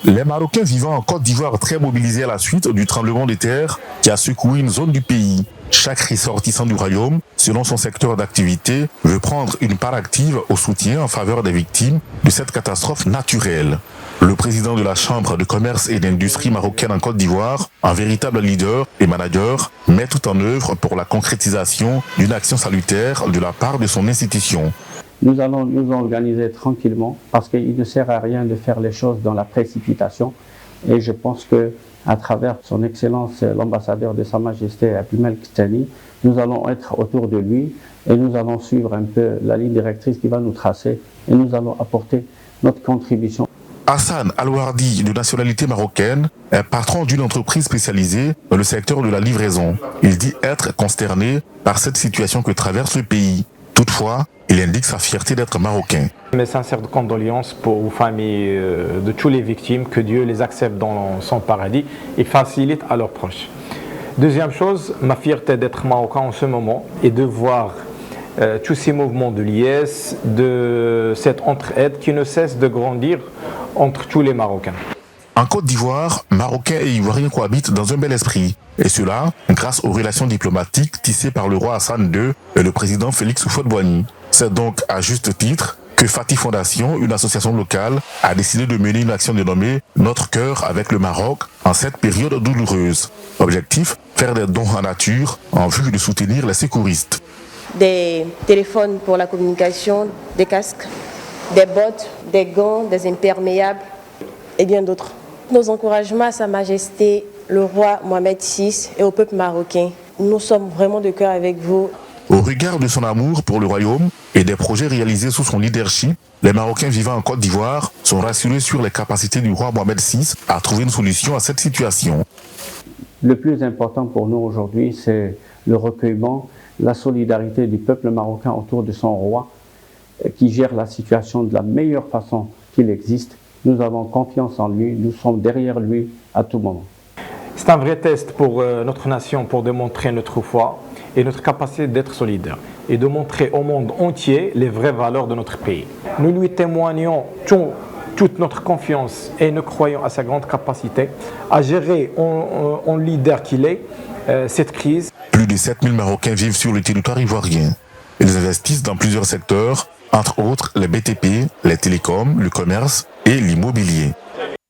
Les Marocains vivant en Côte d'Ivoire très mobilisés à la suite du tremblement de terre qui a secoué une zone du pays. Chaque ressortissant du royaume, selon son secteur d'activité, veut prendre une part active au soutien en faveur des victimes de cette catastrophe naturelle. Le président de la Chambre de commerce et d'industrie marocaine en Côte d'Ivoire, un véritable leader et manager, met tout en œuvre pour la concrétisation d'une action salutaire de la part de son institution. Nous allons nous organiser tranquillement parce qu'il ne sert à rien de faire les choses dans la précipitation. Et je pense que à travers son Excellence l'ambassadeur de Sa Majesté Abdelmalek Tani, nous allons être autour de lui et nous allons suivre un peu la ligne directrice qu'il va nous tracer et nous allons apporter notre contribution. Hassan Al-Wardi, de nationalité marocaine, est patron d'une entreprise spécialisée dans le secteur de la livraison. Il dit être consterné par cette situation que traverse le pays. Toutefois, il indique sa fierté d'être marocain. Mes sincères condoléances aux familles de toutes les victimes, que Dieu les accepte dans son paradis et facilite à leurs proches. Deuxième chose, ma fierté d'être marocain en ce moment et de voir tous ces mouvements de liesse, de cette entraide qui ne cesse de grandir entre tous les Marocains. En Côte d'Ivoire, Marocains et Ivoiriens cohabitent dans un bel esprit. Et cela grâce aux relations diplomatiques tissées par le roi Hassan II et le président Félix Houphouët-Boigny. C'est donc à juste titre que Fatih Fondation, une association locale, a décidé de mener une action dénommée « Notre cœur avec le Maroc » en cette période douloureuse. Objectif, faire des dons en nature en vue de soutenir les secouristes. Des téléphones pour la communication, des casques, des bottes, des gants, des imperméables et bien d'autres. Nos encouragements à Sa Majesté, le roi Mohamed VI et au peuple marocain. Nous sommes vraiment de cœur avec vous. Au regard de son amour pour le royaume et des projets réalisés sous son leadership, les Marocains vivant en Côte d'Ivoire sont rassurés sur les capacités du roi Mohamed VI à trouver une solution à cette situation. Le plus important pour nous aujourd'hui, c'est le recueillement, la solidarité du peuple marocain autour de son roi qui gère la situation de la meilleure façon qu'il existe. Nous avons confiance en lui, nous sommes derrière lui à tout moment. C'est un vrai test pour notre nation pour démontrer notre foi et notre capacité d'être solidaire et de montrer au monde entier les vraies valeurs de notre pays. Nous lui témoignons toute notre confiance et nous croyons à sa grande capacité à gérer en leader qu'il est cette crise. Plus de 7000 Marocains vivent sur le territoire ivoirien. Ils investissent dans plusieurs secteurs, entre autres les BTP, les télécoms, le commerce et l'immobilier.